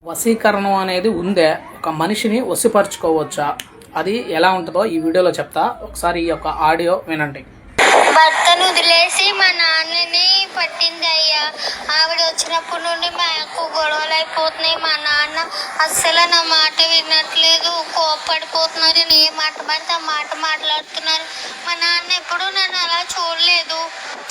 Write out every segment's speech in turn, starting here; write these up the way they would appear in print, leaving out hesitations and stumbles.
వశీకరణం అనేది ఉందే, ఒక మనిషిని వశపరుచుకోవచ్చా, అది ఎలా ఉంటుందో ఈ వీడియోలో చెప్తా. ఒకసారి ఈ యొక్క ఆడియో వినండి. భర్తను వదిలేసి మా నాన్నని పట్టింది అయ్యా. ఆవిడ వచ్చినప్పటి నుండి మాకు గొడవలు అయిపోతున్నాయి. మా నాన్న అస్సలు నా మాట వినట్లేదు, కోప్పడిపోతున్నారు. నేను ఏ మాట పడితే ఆ మాట మాట్లాడుతున్నారు. మా నాన్న ఎప్పుడు నన్ను అలా చూడలేదు,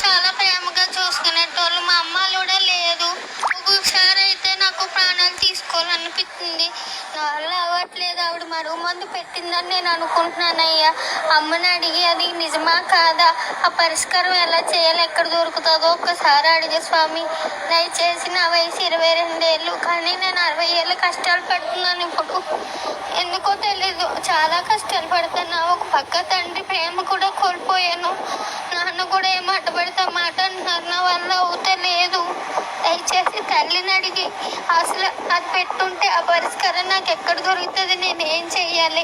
చాలా ప్రేమగా చూసుకునేటోళ్ళు. మా అమ్మ కూడా లేదు. ఒక్కొక్కసారి అయితే నాకు ప్రాణాలు తీసుకోవాలనిపిస్తుంది. నా వల్ల అవ్వట్లేదు. ఆవిడ మరుగు మందు పెట్టిందని నేను అనుకుంటున్నానయ్యా. అమ్మని అడిగి అది నిజమా కాదా, ఆ పరిష్కారం ఎలా చేయాలి, ఎక్కడ దొరుకుతుందో ఒక్కసారి అడిగే స్వామి. దయచేసి నా వయసు 22 ఏళ్ళు, కానీ నేను 60 ఏళ్ళు కష్టాలు పడుతున్నాను. ఇప్పుడు ఎందుకో తెలీదు, చాలా కష్టాలు పడుతున్నా. ఒక పక్క తండ్రి ప్రేమ కూడా కోల్పోయాను. నాన్న కూడా ఏ మాట పడితే ఆ మాట అంటున్నారు. నా వల్ల అవుతలేదు. దయచేసి తల్లిని అడిగి అసలు అది పెట్టుంటే ఆ పరిష్కారం నాకు ఎక్కడ దొరుకుతుంది, నేను ఏం చెయ్యాలి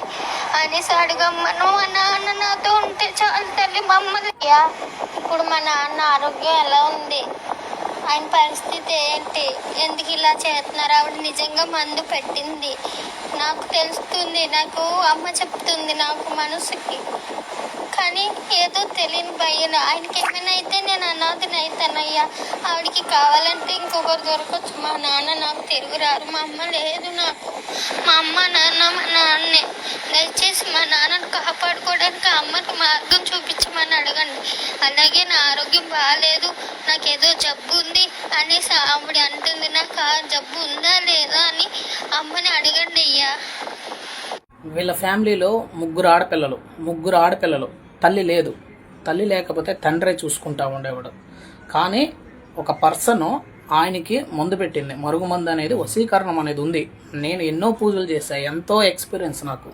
అనేసి అడగమ్మను. మా నాన్న నాతో ఉంటే చాలు తల్లి, మమ్మల్ని. ఇప్పుడు మా నాన్న ఆరోగ్యం ఎలా ఉంది, ఆయన పరిస్థితి ఏంటి, ఎందుకు ఇలా చేస్తున్నారు? ఆవిడ నిజంగా మందు పెట్టింది నాకు తెలుస్తుంది, నాకు అమ్మ చెప్తుంది నాకు మనసుకి. కానీ ఏదో తెలియని భయం. ఆయనకి ఏమైనా అయితే నేను అనాథని అవుతానయ్యా. ఆవిడకి కావాలంటే ఇంకొకరు దొరకచ్చు. మా నాన్న నాకు తిరుగురారు, మా అమ్మ లేదు నాకు. మా అమ్మ నాన్న మా నాన్నే. దయచేసి మా నాన్నను కాపాడుకోవడానికి అమ్మకి మార్గం చూపించమని అడగండి. అలాగే నా ఆరోగ్యం బాగాలేదు, నాకేదో జబ్బు ఉంది అనేసి ఆవిడ అంటుంది. నాకు ఆ జబ్బు ఉందా లేదా అని అమ్మని అడగండి అయ్యా. వీళ్ళ ఫ్యామిలీలో ముగ్గురు ఆడపిల్లలు. తల్లి లేదు. తల్లి లేకపోతే తండ్రే చూసుకుంటా ఉండేవాడు. కానీ ఒక పర్సన్ ఆయనకి మందు పెట్టింది. మరుగుమందు అనేది వశీకరణం అనేది ఉంది. నేను ఎన్నో పూజలు చేశాను, ఎంతో ఎక్స్పీరియన్స్ నాకు.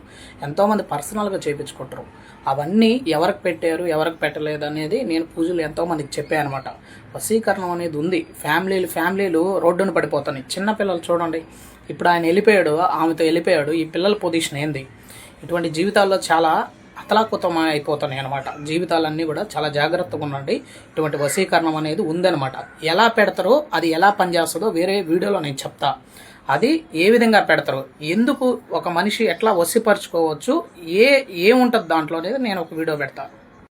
ఎంతోమంది పర్సనల్గా చేయించుకుంటారు. అవన్నీ ఎవరికి పెట్టారు, ఎవరికి పెట్టలేదు అనేది నేను పూజలు ఎంతోమందికి చెప్పాను అనమాట. వశీకరణం అనేది ఉంది. ఫ్యామిలీలు రోడ్డున పడిపోతున్నాయి. చిన్నపిల్లలు చూడండి, ఇప్పుడు ఆయన వెళ్ళిపోయాడు, ఆమెతో వెళ్ళిపోయాడు. ఈ పిల్లల పొజిషన్ ఏంది? ఇటువంటి జీవితాల్లో చాలా అతలాకుతం అయిపోతున్నాయి అనమాట. జీవితాలన్నీ కూడా చాలా జాగ్రత్తగా ఉండండి. ఇటువంటి వశీకరణం అనేది ఉందన్నమాట. ఎలా పెడతారో, అది ఎలా పనిచేస్తుందో వేరే వీడియోలో నేను చెప్తా. అది ఏ విధంగా పెడతారు, ఎందుకు ఒక మనిషి ఎట్లా వశపరుచుకోవచ్చు, ఏముంటుంది దాంట్లో అనేది నేను ఒక వీడియో పెడతా.